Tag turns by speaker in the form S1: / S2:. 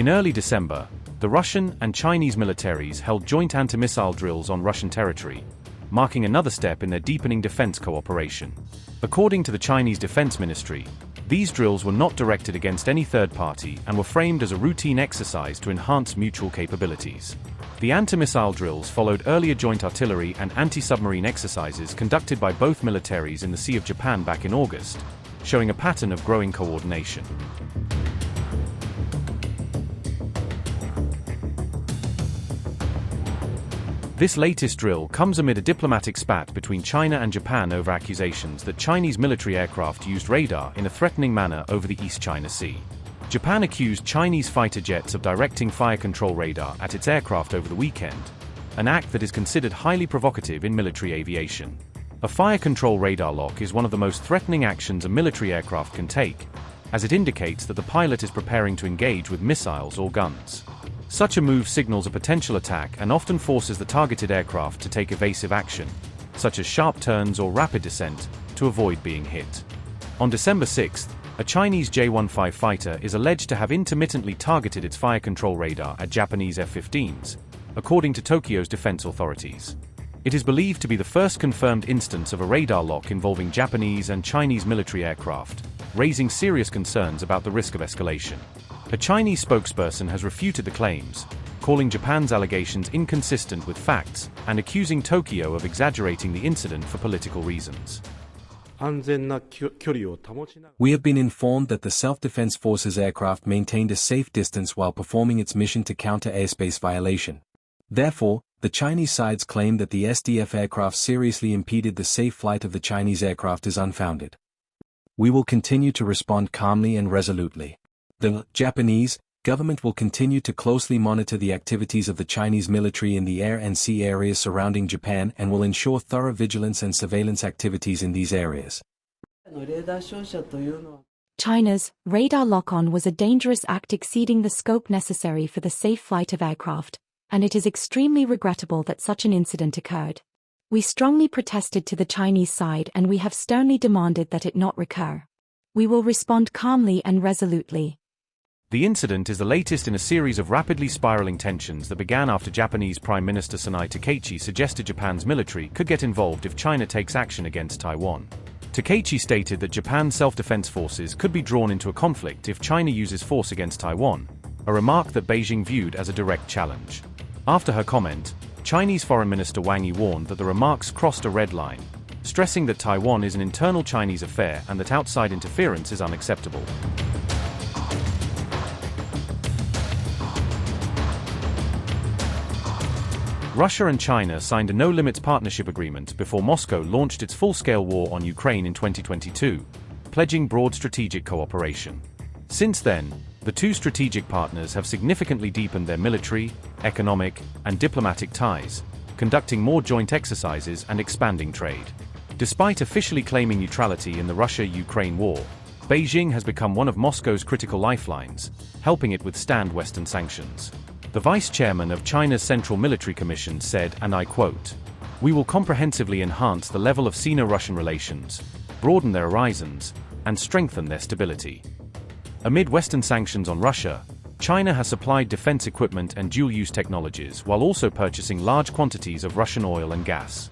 S1: In early December, the Russian and Chinese militaries held joint anti-missile drills on Russian territory, marking another step in their deepening defense cooperation. According to the Chinese Defense Ministry, these drills were not directed against any third party and were framed as a routine exercise to enhance mutual capabilities. The anti-missile drills followed earlier joint artillery and anti-submarine exercises conducted by both militaries in the Sea of Japan back in August, showing a pattern of growing coordination. This latest drill comes amid a diplomatic spat between China and Japan over accusations that Chinese military aircraft used radar in a threatening manner over the East China Sea. Japan accused Chinese fighter jets of directing fire control radar at its aircraft over the weekend, an act that is considered highly provocative in military aviation. A fire control radar lock is one of the most threatening actions a military aircraft can take, as it indicates that the pilot is preparing to engage with missiles or guns. Such a move signals a potential attack and often forces the targeted aircraft to take evasive action, such as sharp turns or rapid descent, to avoid being hit. On December 6, a Chinese J-15 fighter is alleged to have intermittently targeted its fire control radar at Japanese F-15s, according to Tokyo's defense authorities. It is believed to be the first confirmed instance of a radar lock involving Japanese and Chinese military aircraft, raising serious concerns about the risk of escalation. A Chinese spokesperson has refuted the claims, calling Japan's allegations inconsistent with facts and accusing Tokyo of exaggerating the incident for political reasons.
S2: We have been informed that the Self-Defense Forces aircraft maintained a safe distance while performing its mission to counter airspace violation. Therefore, the Chinese side's claim that the SDF aircraft seriously impeded the safe flight of the Chinese aircraft is unfounded. We will continue to respond calmly and resolutely. The Japanese government will continue to closely monitor the activities of the Chinese military in the air and sea areas surrounding Japan and will ensure thorough vigilance and surveillance activities in these areas.
S3: China's radar lock-on was a dangerous act exceeding the scope necessary for the safe flight of aircraft, and it is extremely regrettable that such an incident occurred. We strongly protested to the Chinese side and we have sternly demanded that it not recur. We will respond calmly and resolutely.
S1: The incident is the latest in a series of rapidly spiraling tensions that began after Japanese Prime Minister Sanai Takeichi suggested Japan's military could get involved if China takes action against Taiwan. Takeichi stated that Japan's self-defense forces could be drawn into a conflict if China uses force against Taiwan, a remark that Beijing viewed as a direct challenge. After her comment, Chinese Foreign Minister Wang Yi warned that the remarks crossed a red line, stressing that Taiwan is an internal Chinese affair and that outside interference is unacceptable. Russia and China signed a no-limits partnership agreement before Moscow launched its full-scale war on Ukraine in 2022, pledging broad strategic cooperation. Since then, the two strategic partners have significantly deepened their military, economic, and diplomatic ties, conducting more joint exercises and expanding trade. Despite officially claiming neutrality in the Russia-Ukraine war, Beijing has become one of Moscow's critical lifelines, helping it withstand Western sanctions. The vice chairman of China's Central Military Commission said, and I quote, "We will comprehensively enhance the level of Sino-Russian relations, broaden their horizons, and strengthen their stability." Amid Western sanctions on Russia, China has supplied defense equipment and dual-use technologies while also purchasing large quantities of Russian oil and gas.